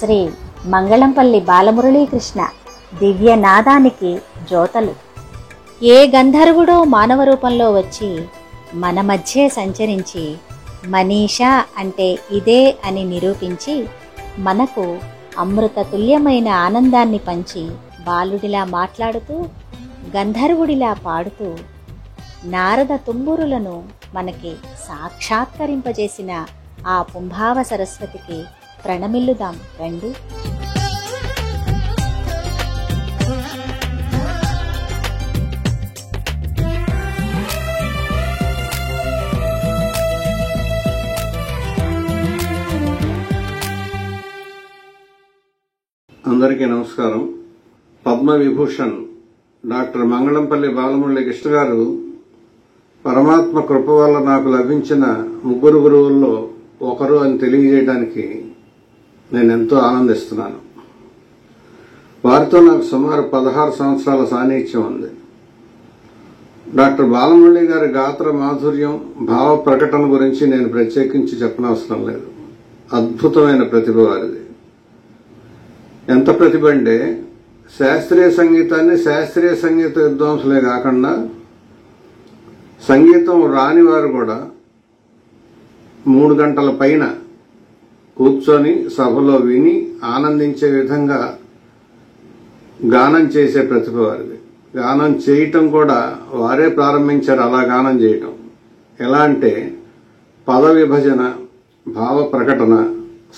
శ్రీ మంగళంపల్లి బాలమురళీకృష్ణ దివ్యనాదానికి జ్యోతలు. ఏ గంధర్వుడో మానవ రూపంలో వచ్చి మన మధ్యే సంచరించి మనీషా అంటే ఇదే అని నిరూపించి మనకు అమృత తుల్యమైన ఆనందాన్ని పంచి బాలుడిలా మాట్లాడుతూ గంధర్వుడిలా పాడుతూ నారద తుంబురులను మనకి సాక్షాత్కరింపజేసిన ఆ పుంభావ సరస్వతికి ప్రణమిల్లుదాం రండి. అందరికీ నమస్కారం. పద్మవిభూషణ్ డాక్టర్ మంగళంపల్లి బాలమురళీకృష్ణ గారు పరమాత్మ కృప వల్ల నాకు లభించిన ముగ్గురు గురువుల్లో ఒకరు అని తెలియజేయడానికి నేను ఎంతో ఆనందిస్తున్నాను. వారితో నాకు సుమారు 16 సంవత్సరాల సాన్నిధ్యం ఉంది. డాక్టర్ బాలమురళి గారి గాత్ర మాధుర్యం, భావ ప్రకటన గురించి నేను ప్రత్యేకించి చెప్పనవసరం లేదు. అద్భుతమైన ప్రతిభ వారిది. ఎంత ప్రతిభ అంటే శాస్త్రీయ సంగీతాన్ని శాస్త్రీయ సంగీత విద్వాంసులే కాకుండా సంగీతం రాని వారు కూడా 3 గంటల పైన కూర్చొని సభలో విని ఆనందించే విధంగా గానం చేసే ప్రతిభ వారిది. గానం చేయటం కూడా వారే ప్రారంభించారు. అలా గానం చేయటం ఎలా అంటే పద విభజన, భావ ప్రకటన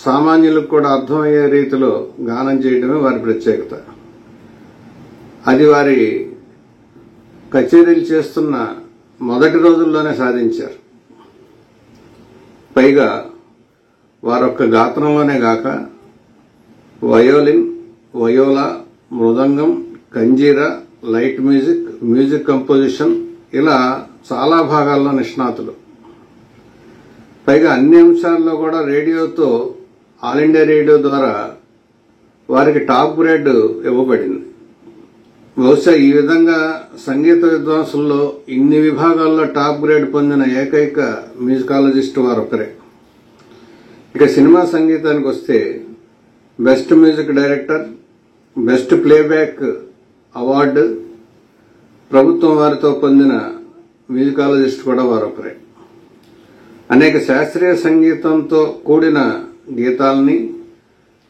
సామాన్యులకు కూడా అర్థమయ్యే రీతిలో గానం చేయడమే వారి ప్రత్యేకత. అది వారి కచేరీలు చేస్తున్న మొదటి రోజుల్లోనే సాధించారు. పైగా వారొక్క గాత్రంలోనే గాక వయోలిన్, వయోలా, మృదంగం, kanjira, light music, music composition ఇలా చాలా భాగాల్లో నిష్ణాతులు. పైగా అన్ని అంశాల్లో కూడా రేడియోతో, ఆల్ ఇండియా రేడియో ద్వారా వారికి టాప్ గ్రేడ్ ఇవ్వబడింది. బహుశా ఈ విధంగా సంగీత విద్వాంసుల్లో ఇన్ని విభాగాల్లో టాప్ గ్రేడ్ పొందిన ఏకైక మ్యూజికాలజిస్ట్ వారొకరే. ఇక సినిమా సంగీతానికి వస్తే best music director, best playback award ప్రభుత్వం వారితో పొందిన మ్యూజికాలజిస్ట్ కూడా వారొకరే. అనేక శాస్త్రీయ సంగీతంతో కూడిన గీతాలని,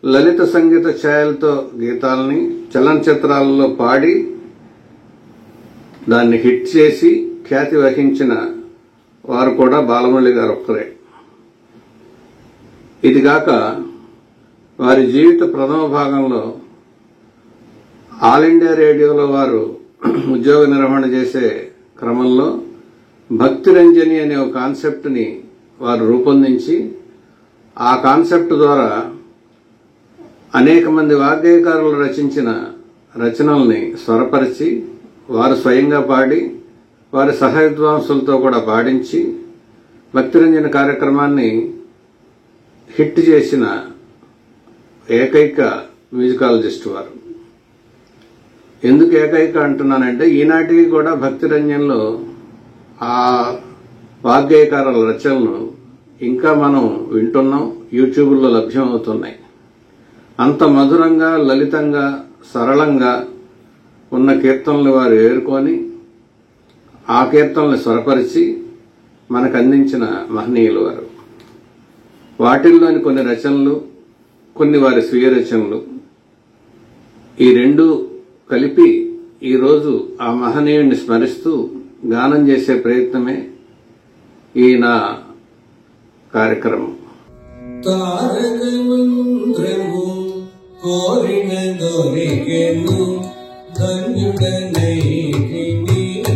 లలిత సంగీత ఛాయలతో గీతాలని చలనచిత్రాలలో పాడి దాన్ని హిట్ చేసి ఖ్యాతి వహించిన వారు కూడా బాలమురళి గారు ఒక్కరే. ఇదిగాక వారి జీవిత ప్రథమ భాగంలో ఆల్ ఇండియా రేడియోలో వారు ఉద్యోగ నిర్వహణ చేసే క్రమంలో భక్తి రంజని అనే ఒక కాన్సెప్ట్ ని వారు రూపొందించి ఆ కాన్సెప్ట్ ద్వారా అనేక మంది వాగ్గేయకారులు రచించిన రచనల్ని స్వరపరిచి వారు స్వయంగా పాడి వారి సహ విద్వాంసులతో కూడా పాడించి భక్తిరంజన కార్యక్రమాన్ని హిట్ చేసిన ఏకైక మ్యూజికాలజిస్ట్ వారు. ఎందుకు ఏకైక అంటున్నానంటే ఈనాటికి కూడా భక్తిరంజన్లో ఆ వాగ్గేయకారుల రచనలను ఇంకా మనం వింటున్నాం, యూట్యూబ్లో లభ్యం అవుతున్నాయి. అంత మధురంగా, లలితంగా, సరళంగా ఉన్న కీర్తనలు వారు ఏరుకొని ఆ కీర్తనల్ని స్వరపరిచి మనకు అందించిన మహనీయులు వారు. వాటిల్లోని కొన్ని రచనలు, కొన్ని వారి స్వీయ రచనలు, ఈ రెండు కలిపి ఈరోజు ఆ మహనీయుడిని స్మరిస్తూ గానం చేసే ప్రయత్నమే ఈ నా కార్యక్రమం. తారకమంత్రము కోరిన దొరికెను ధన్యుడనైకి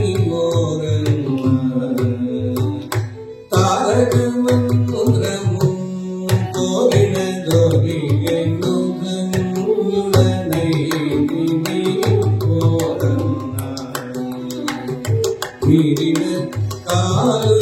నీవోరన్న. తారకమంత్రము కోరిన దొరికెను ధన్యుడనైకి నీవోరన్న. మీరిన కాలు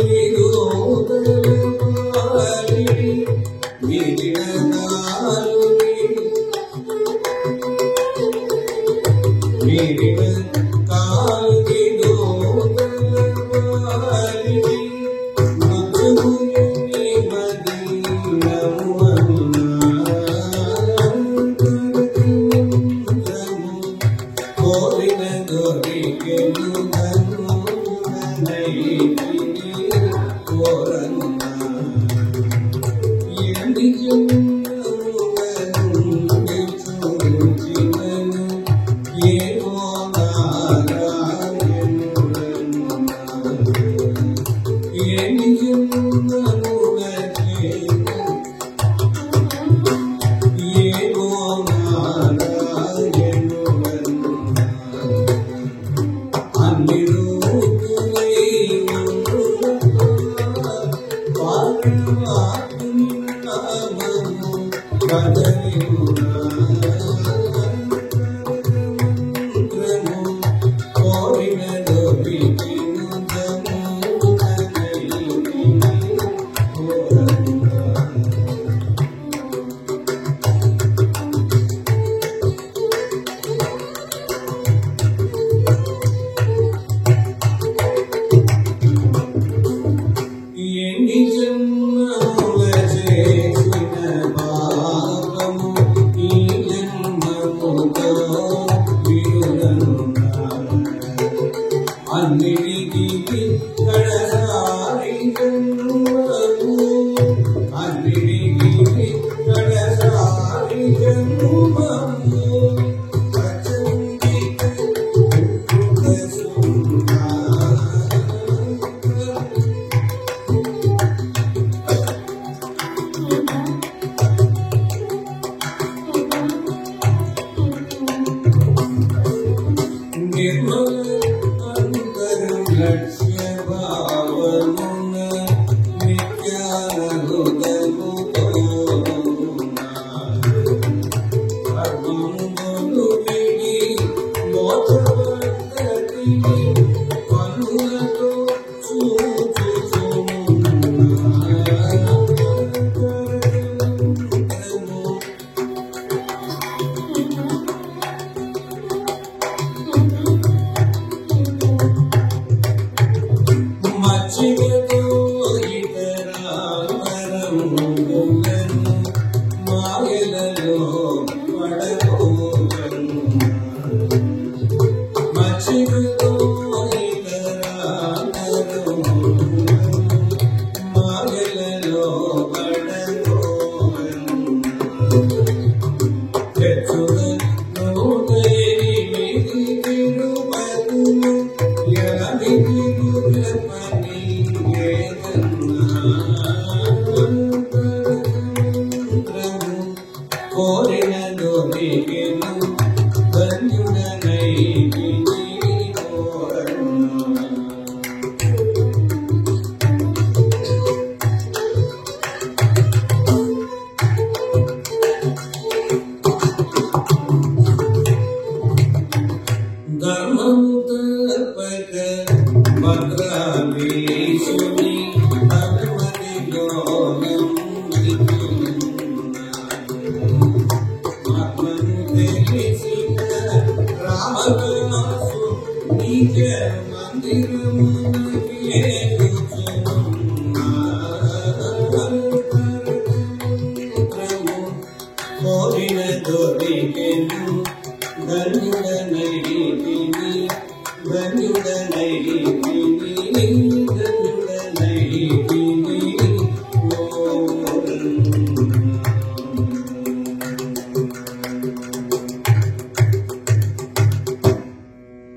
ధన్యుడనైతిని